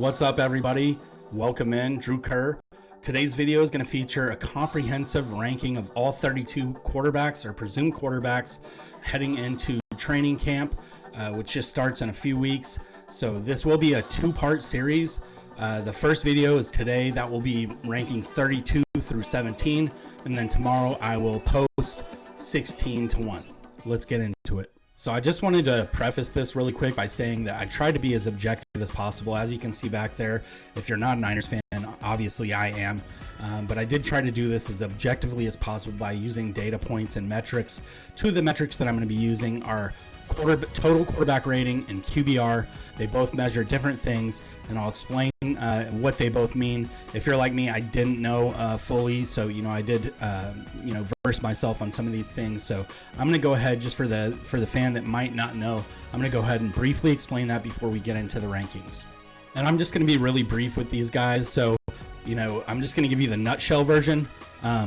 What's up, everybody? Welcome in, Drew Kerr. Today's video is going to feature a comprehensive ranking of all 32 quarterbacks or presumed quarterbacks heading into training camp, which just starts in a few weeks. So this will be a two-part series. The first video is today. That will be rankings 32 through 17. And then tomorrow I will post 16 to 1. Let's get into it. So I just wanted to preface this really quick by saying that I tried to be as objective as possible. As you can see back there, if you're not a Niners fan, obviously I am. But I did try to do this as objectively as possible by using data points and metrics. Two of the metrics that I'm going to be using are total quarterback rating and QBR. They both measure different things, and I'll explain what they both mean. If you're like me, I didn't know fully, so I did verse myself on some of these things. So I'm going to go ahead, just for the fan that might not know, I'm going to go ahead and briefly explain that before we get into the rankings. And I'm just going to be really brief with these guys. So I'm just going to give you the nutshell version.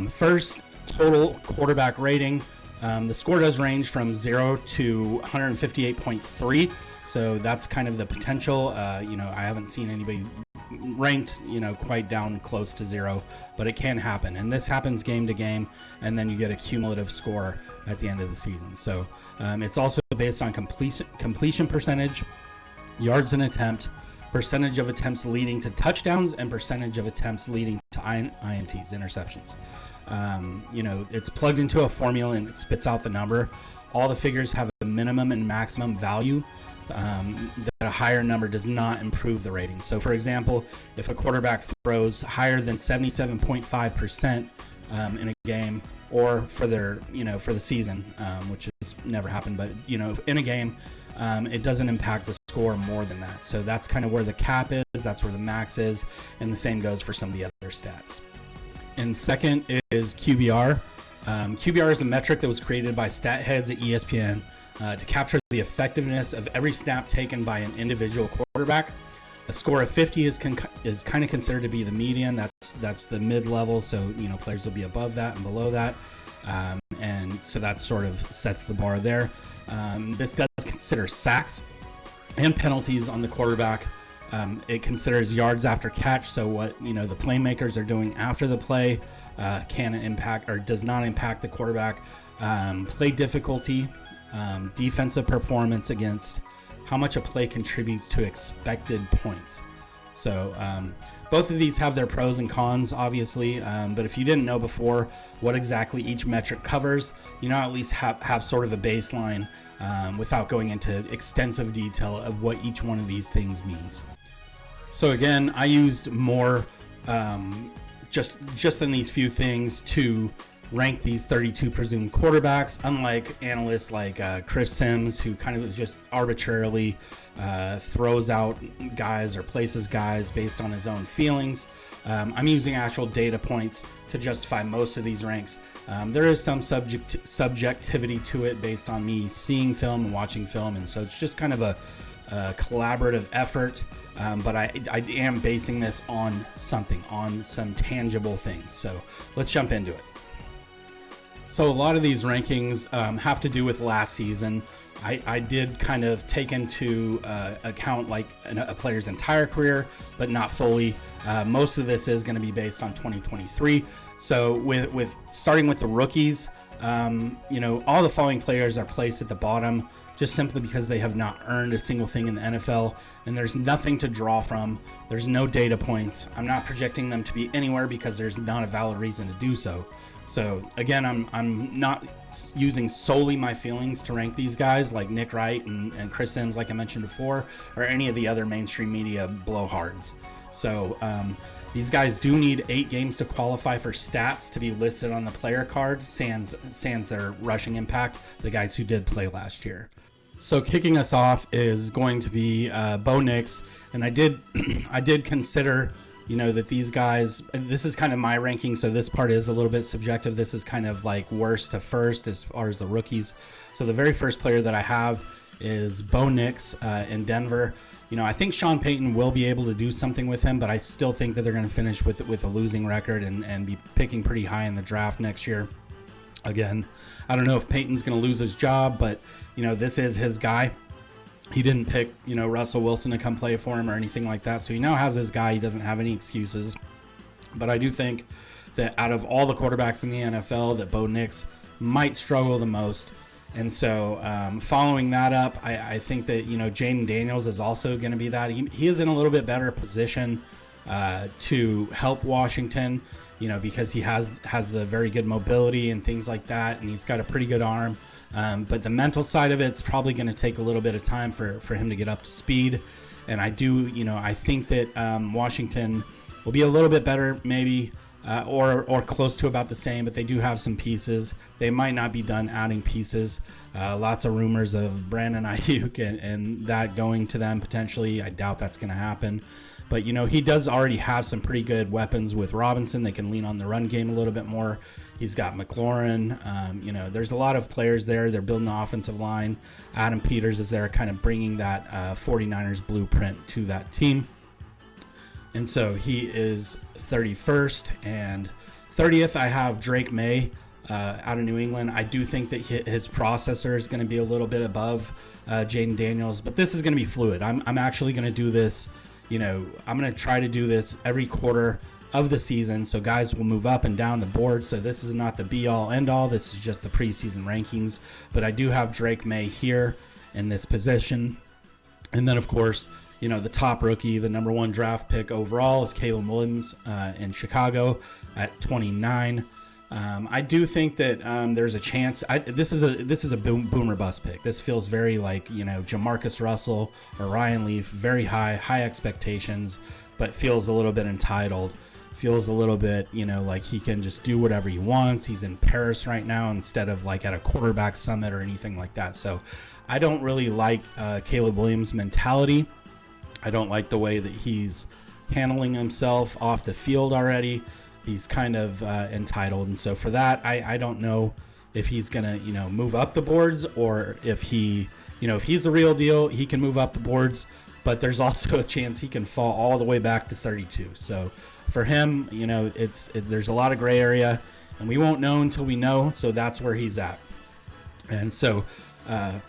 First, total quarterback rating. The score does range from 0 to 158.3, so that's kind of the potential. I haven't seen anybody ranked, quite down close to 0, but it can happen. And this happens game to game, and then you get a cumulative score at the end of the season. So it's also based on completion percentage, yards an attempt, percentage of attempts leading to touchdowns, and percentage of attempts leading to INTs, interceptions. It's plugged into a formula and it spits out the number. All the figures have a minimum and maximum value. That a higher number does not improve the rating. So, for example, if a quarterback throws higher than 77.5% in a game, or for the season, which has never happened, but in a game, it doesn't impact the score more than that. So that's kind of where the cap is. That's where the max is, and the same goes for some of the other stats. And second is QBR. QBR is a metric that was created by stat heads at ESPN to capture the effectiveness of every snap taken by an individual quarterback. A score of 50 is kind of considered to be the median. That's the mid-level, so players will be above that and below that, and so that sort of sets the bar there. This does consider sacks and penalties on the quarterback. It considers yards after catch, so what the playmakers are doing after the play can impact or does not impact the quarterback. Play difficulty, defensive performance against how much a play contributes to expected points. So both of these have their pros and cons, obviously, but if you didn't know before what exactly each metric covers, at least have sort of a baseline without going into extensive detail of what each one of these things means. So again, I used more just in these few things to rank these 32 presumed quarterbacks, unlike analysts like Chris Sims, who kind of just arbitrarily throws out guys or places guys based on his own feelings. I'm using actual data points to justify most of these ranks. There is some subjectivity to it based on me seeing film and watching film, and so it's just kind of a collaborative effort. But I am basing this on some tangible things. So let's jump into it. So a lot of these rankings have to do with last season. I did kind of take into account like a player's entire career, but not fully. Most of this is going to be based on 2023. So with starting with the rookies, all the following players are placed at the bottom just simply because they have not earned a single thing in the NFL, and there's nothing to draw from. There's no data points. I'm not projecting them to be anywhere because there's not a valid reason to do so. So again, I'm not using solely my feelings to rank these guys like Nick Wright and Chris Sims, like I mentioned before, or any of the other mainstream media blowhards. So these guys do need 8 games to qualify for stats to be listed on the player card, sans their rushing impact, the guys who did play last year. So kicking us off is going to be Bo Nix, and I did consider that these guys, this is kind of my ranking, so this part is a little bit subjective. This is kind of like worst to first as far as the rookies. So the very first player that I have is Bo Nix in Denver. I think Sean Payton will be able to do something with him, but I still think that they're going to finish with a losing record and be picking pretty high in the draft next year. Again, I don't know if Payton's going to lose his job, but this is his guy. He didn't pick, Russell Wilson to come play for him or anything like that. So he now has his guy. He doesn't have any excuses. But I do think that out of all the quarterbacks in the NFL, that Bo Nix might struggle the most. And so following that up, I think that, Jaden Daniels is also going to be that. He is in a little bit better position to help Washington, because he has the very good mobility and things like that. And he's got a pretty good arm. But the mental side of it's probably going to take a little bit of time for him to get up to speed. And I think that Washington will be a little bit better maybe, or close to about the same, but they do have some pieces. They might not be done adding pieces. Lots of rumors of Brandon Ayuk and that going to them potentially. I doubt that's going to happen. But, he does already have some pretty good weapons with Robinson. They can lean on the run game a little bit more. He's got McLaurin. There's a lot of players there. They're building the offensive line. Adam Peters is there kind of bringing that 49ers blueprint to that team. And so he is 31st. And 30th, I have Drake May out of New England. I do think that his processor is going to be a little bit above Jaden Daniels. But this is going to be fluid. I'm actually going to do this. I'm going to try to do this every quarter of the season, so guys will move up and down the board. So this is not the be-all, end-all. This is just the preseason rankings. But I do have Drake May here in this position. And then, of course, the top rookie, the number 1 draft pick overall is Caleb Williams in Chicago at 29. I do think that there's a chance. This is a boom or bust pick. This feels very like Jamarcus Russell or Ryan Leaf, very high expectations, but feels a little bit entitled. Feels a little bit like he can just do whatever he wants. He's in Paris right now instead of like at a quarterback summit or anything like that. So I don't really like Caleb Williams' mentality. I don't like the way that he's handling himself off the field already. He's kind of entitled. And so for that, I don't know if he's going to, move up the boards, or if he, if he's the real deal, he can move up the boards. But there's also a chance he can fall all the way back to 32. So for him, there's a lot of gray area, and we won't know until we know. So that's where he's at. And so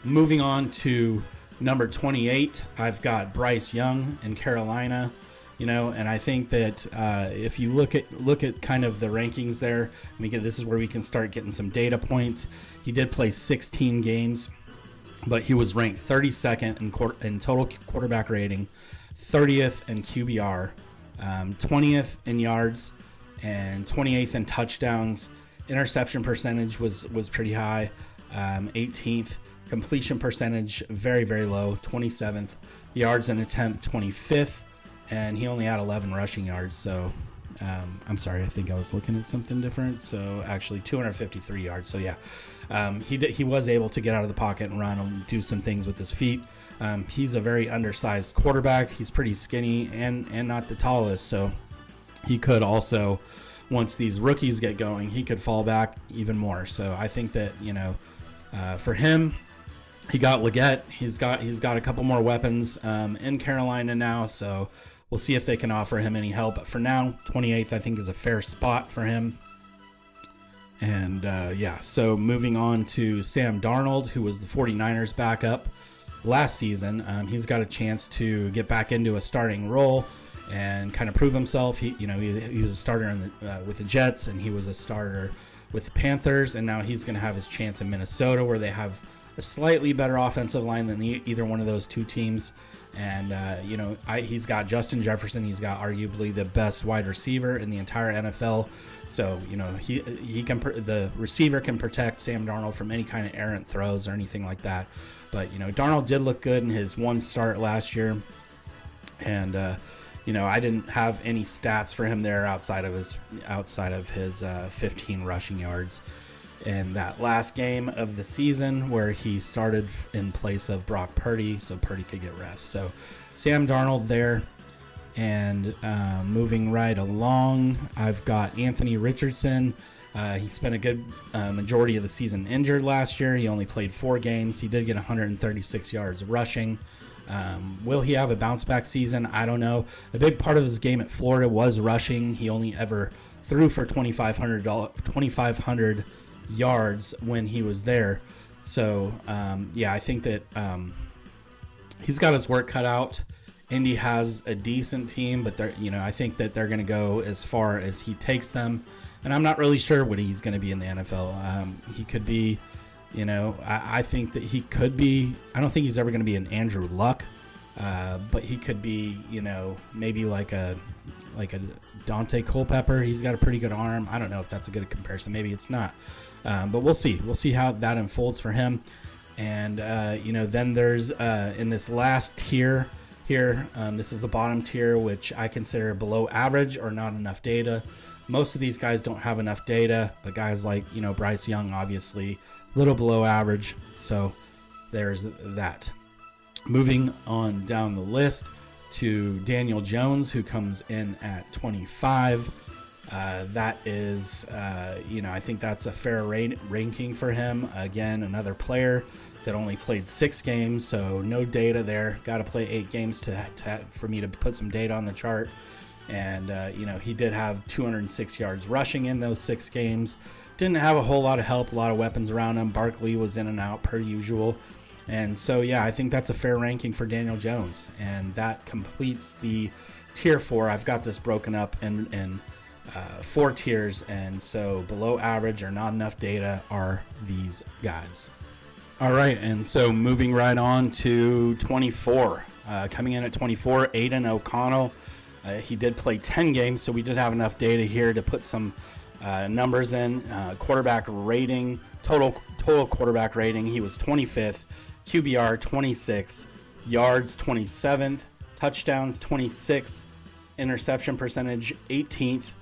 moving on to number 28, I've got Bryce Young in Carolina. And I think that if you look at kind of the rankings there, this is where we can start getting some data points. He did play 16 games, but he was ranked 32nd in total quarterback rating, 30th in QBR, 20th in yards, and 28th in touchdowns. Interception percentage was pretty high, 18th. Completion percentage very, very low, 27th. Yards an attempt, 25th. And he only had 11 rushing yards. So, I'm sorry, I think I was looking at something different. So, actually, 253 yards. So, yeah, he was able to get out of the pocket and run and do some things with his feet. He's a very undersized quarterback. He's pretty skinny and not the tallest. So, he could also, once these rookies get going, he could fall back even more. So, I think that, for him, he got Leggett. He's got a couple more weapons in Carolina now. So, we'll see if they can offer him any help. But for now, 28th, I think, is a fair spot for him. And, so moving on to Sam Darnold, who was the 49ers backup last season. He's got a chance to get back into a starting role and kind of prove himself. He was a starter with the Jets, and he was a starter with the Panthers. And now he's going to have his chance in Minnesota, where they have a slightly better offensive line than either one of those two teams. And, he's got Justin Jefferson. He's got arguably the best wide receiver in the entire NFL. So, the receiver can protect Sam Darnold from any kind of errant throws or anything like that. But, Darnold did look good in his one start last year. And, I didn't have any stats for him there outside of his 15 rushing yards in that last game of the season, where he started in place of Brock Purdy, so Purdy could get rest. So Sam Darnold there. And moving right along, I've got Anthony Richardson. He spent a good majority of the season injured last year. He only played 4 games. He did get 136 yards rushing. Will he have a bounce back season? I don't know. A big part of his game at Florida was rushing. He only ever threw for 2,500 yards when he was there. So, I think that he's got his work cut out. Indy has a decent team, but I think that they're going to go as far as he takes them. And I'm not really sure what he's going to be in the NFL. He could be, I think that he could be. I don't think he's ever going to be an Andrew Luck, but he could be, maybe like a Dante Culpepper. He's got a pretty good arm. I don't know if that's a good comparison. Maybe it's not, but we'll see. We'll see how that unfolds for him. And then there's in this last tier here. This is the bottom tier, which I consider below average or not enough data. Most of these guys don't have enough data, but guys like, Bryce Young, obviously, a little below average. So there's that. Moving on down the list to Daniel Jones, who comes in at 25. That is, I think that's a fair ranking for him. Again, another player that only played 6 games, so no data there. Got to play 8 games for me to put some data on the chart. And, he did have 206 yards rushing in those 6 games. Didn't have a whole lot of help, a lot of weapons around him. Barkley was in and out per usual. And so, I think that's a fair ranking for Daniel Jones. And that completes the tier 4. I've got this broken up in 4 tiers. And so below average or not enough data are these guys. All right, and so moving right on to 24. Coming in at 24, Aiden O'Connell. He did play 10 games, so we did have enough data here to put some numbers in. Quarterback rating, total quarterback rating, he was 25th. QBR 26th, yards 27th, touchdowns 26th, interception percentage 18th,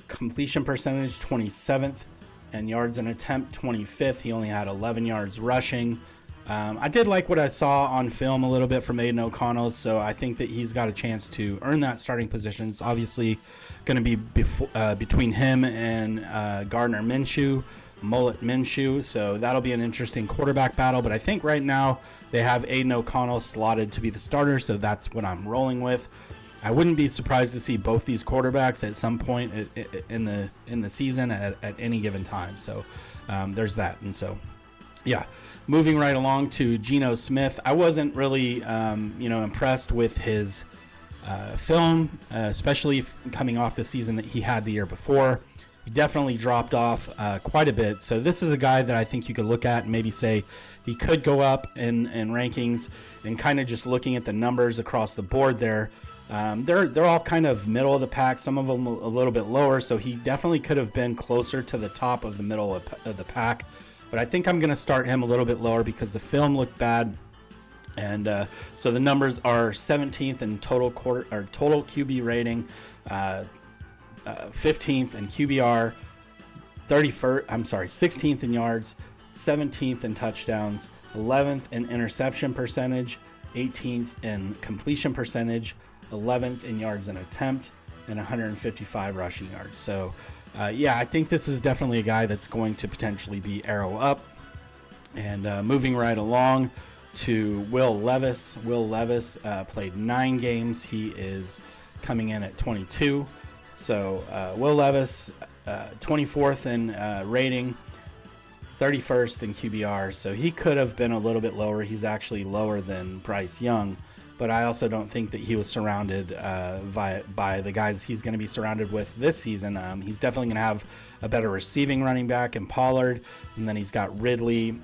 completion percentage 27th, and yards an attempt 25th. He only had 11 yards rushing. I did like what I saw on film a little bit from Aiden O'Connell, so I think that he's got a chance to earn that starting position. It's obviously going to be between him and Gardner Minshew, Mullet Minshew, so that'll be an interesting quarterback battle. But I think right now they have Aiden O'Connell slotted to be the starter, so that's what I'm rolling with. I wouldn't be surprised to see both these quarterbacks at some point in the season at any given time. So there's that. And so, moving right along to Geno Smith. I wasn't really, impressed with his film, especially coming off the season that he had the year before. He definitely dropped off quite a bit. So this is a guy that I think you could look at and maybe say he could go up in rankings, and kind of just looking at the numbers across the board there. They're all kind of middle of the pack, some of them a little bit lower, so he definitely could have been closer to the top of the middle of the pack. But I think I'm going to start him a little bit lower because the film looked bad. And so the numbers are 17th in total QB rating, 15th in QBR, 16th in yards, 17th in touchdowns, 11th in interception percentage, 18th in completion percentage, 11th in yards an attempt, and 155 rushing yards. So, I think this is definitely a guy that's going to potentially be arrow up. And moving right along to Will Levis. Will Levis played 9 games. He is coming in at 22. So, Will Levis, 24th in rating, 31st in QBR. So he could have been a little bit lower. He's actually lower than Bryce Young. But I also don't think that he was surrounded by the guys he's going to be surrounded with this season. He's definitely going to have a better receiving running back in Pollard. And then he's got Ridley,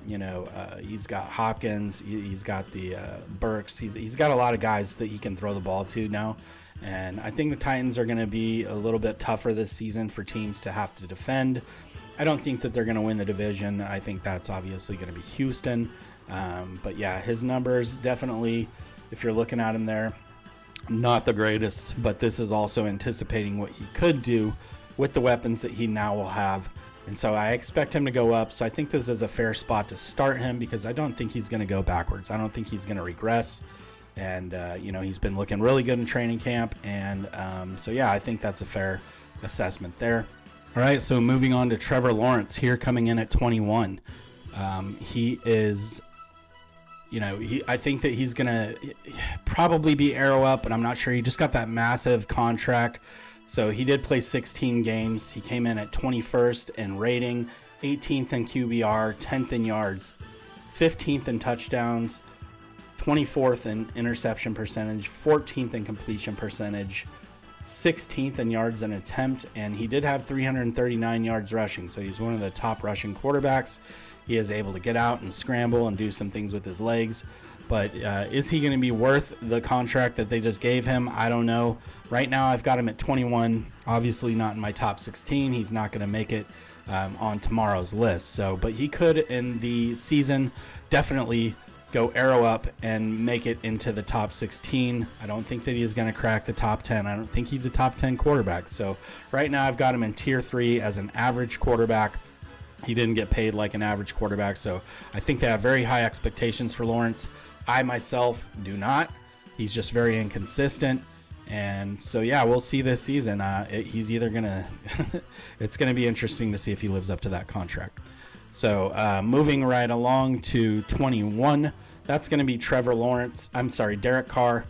he's got Hopkins, he's got the Burks. He's got a lot of guys that he can throw the ball to now. And I think the Titans are going to be a little bit tougher this season for teams to have to defend. I don't think that they're going to win the division. I think that's obviously going to be Houston. But his numbers definitely, if you're looking at him there, not the greatest, but this is also anticipating what he could do with the weapons that he now will have. And so I expect him to go up. So I think this is a fair spot to start him because I don't think he's going to go backwards. I don't think he's going to regress. And, he's been looking really good in training camp. And I think that's a fair assessment there. All right, so moving on to Trevor Lawrence here coming in at 21. He is... I think that he's going to probably be arrow up, but I'm not sure. He just got that massive contract. So he did play 16 games. He came in at 21st in rating, 18th in QBR, 10th in yards, 15th in touchdowns, 24th in interception percentage, 14th in completion percentage, 16th in yards an attempt, and he did have 339 yards rushing, so he's one of the top rushing quarterbacks. He is able to get out and scramble and do some things with his legs, but is he going to be worth the contract that they just gave him? I don't know. Right now I've got him at 21, obviously not in my top 16. He's not going to make it on tomorrow's list, but he could in the season definitely go arrow up and make it into the top 16. I don't think that he is going to crack the top 10. I don't think he's a top 10 quarterback. So right now I've got him in tier 3 as an average quarterback. He didn't get paid like an average quarterback, so I think they have very high expectations for Lawrence. I myself do not. He's just very inconsistent. And so, yeah, we'll see this season. He's either going to – it's going to be interesting to see if he lives up to that contract. So moving right along to 21, that's going to be Derek Carr.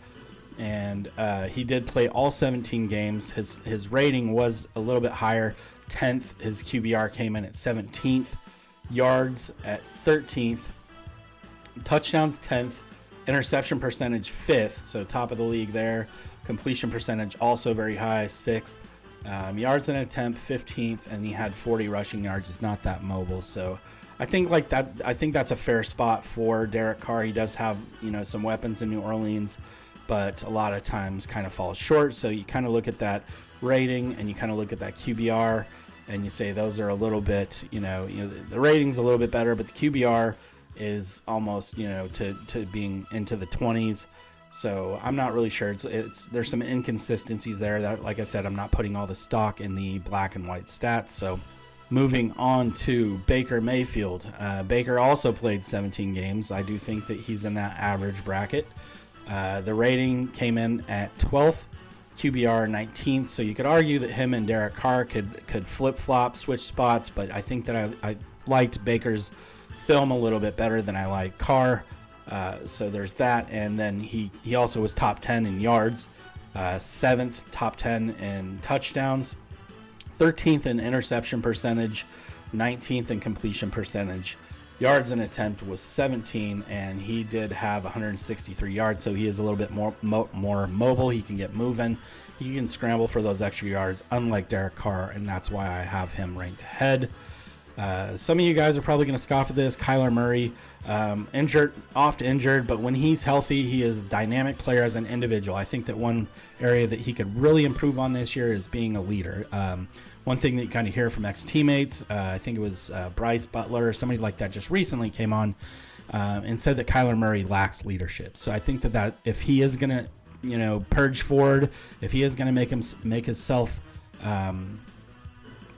And he did play all 17 games. His rating was a little bit higher, 10th. His QBR came in at 17th. Yards at 13th. Touchdowns 10th. Interception percentage 5th, so top of the league there. Completion percentage also very high, 6th. Yards an attempt 15th, and he had 40 rushing yards. Is not that mobile, so I think that's a fair spot for Derek Carr. He does have some weapons in New Orleans, but a lot of times kind of falls short. So you kind of look at that rating and you kind of look at that QBR and you say those are a little bit the rating's a little bit better, but the QBR is almost to being into the 20s. So I'm not really sure. There's some inconsistencies there that, like I said, I'm not putting all the stock in the black and white stats. So moving on to Baker Mayfield. Baker also played 17 games. I do think that he's in that average bracket. The rating came in at 12th, QBR 19th. So you could argue that him and Derek Carr could flip-flop, switch spots, but I think that I liked Baker's film a little bit better than I like Carr. So there's that, and then he also was top 10 in yards, 7th, top 10 in touchdowns, 13th in interception percentage, 19th in completion percentage. Yards an attempt was 17, and he did have 163 yards, so he is a little bit more mobile. He can get moving. He can scramble for those extra yards, unlike Derek Carr, and that's why I have him ranked ahead. Some of you guys are probably going to scoff at this. Kyler Murray, injured, but when he's healthy, he is a dynamic player as an individual. I think that one area that he could really improve on this year is being a leader. One thing that you kind of hear from ex-teammates, I think it was Bryce Butler or somebody like that just recently came on and said that Kyler Murray lacks leadership. So I think that if he is going to, purge forward, if he is going to make himself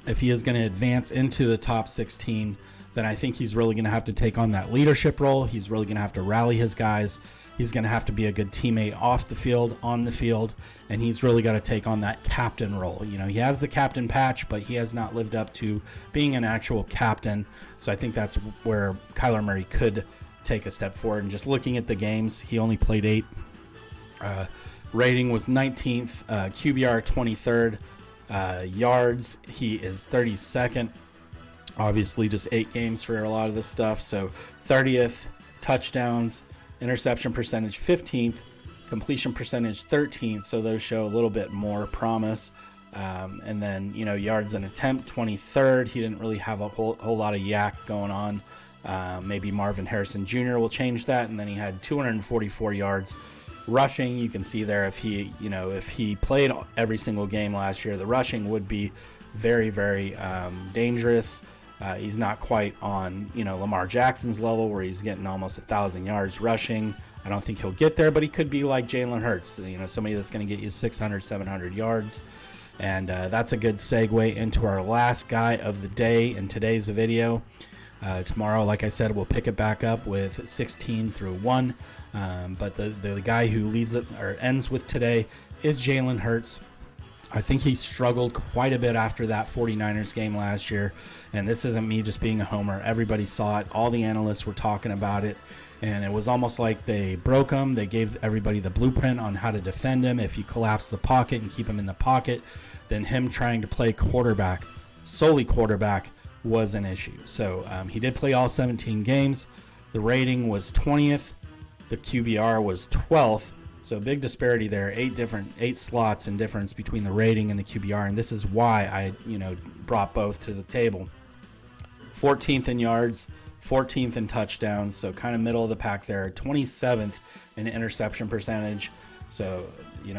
if he is going to advance into the top 16, then I think he's really going to have to take on that leadership role. He's really going to have to rally his guys. He's going to have to be a good teammate off the field, on the field, and he's really got to take on that captain role. He has the captain patch, but he has not lived up to being an actual captain. So I think that's where Kyler Murray could take a step forward. And just looking at the games, he only played 8. Rating was 19th, QBR 23rd. Yards, he is 32nd. Obviously just 8 games for a lot of this stuff. So 30th, touchdowns, interception percentage 15th, completion percentage 13th. So those show a little bit more promise. And then, yards an attempt 23rd. He didn't really have a whole lot of yak going on. Maybe Marvin Harrison Jr. will change that. And then he had 244 yards rushing. You can see there if he played every single game last year, the rushing would be very, very dangerous. He's not quite on Lamar Jackson's level where he's getting almost 1,000 yards rushing. I don't think he'll get there, but he could be like Jalen Hurts, somebody that's going to get you 600, 700 yards. And that's a good segue into our last guy of the day in today's video. Tomorrow, like I said, we'll pick it back up with 16 through 1. But the guy who leads it or ends with today is Jalen Hurts. I think he struggled quite a bit after that 49ers game last year. And this isn't me just being a homer. Everybody saw it. All the analysts were talking about it. And it was almost like they broke him. They gave everybody the blueprint on how to defend him. If you collapse the pocket and keep him in the pocket, then him trying to play quarterback, solely quarterback, was an issue. So he did play all 17 games. The rating was 20th. the QBR was 12th. So big disparity there, 8 slots in difference between the rating and the QBR, and this is why I, brought both to the table. 14th in yards, 14th in touchdowns, so kind of middle of the pack there. 27th in interception percentage, so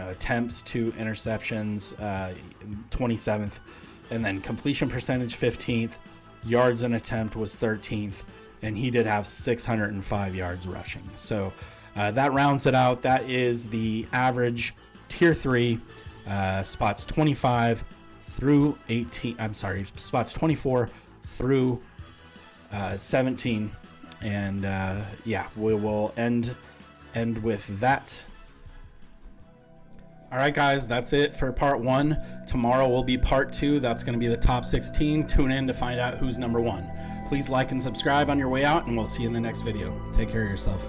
attempts to interceptions, 27th, and then completion percentage 15th. Yards an attempt was 13th, and he did have 605 yards rushing. So that rounds it out. That is the average tier 3, spots 25 through 18. I'm sorry, spots 24 through 17. And we will end with that. All right, guys, that's it for part 1. Tomorrow will be part 2. That's going to be the top 16. Tune in to find out who's number 1. Please like and subscribe on your way out, and we'll see you in the next video. Take care of yourself.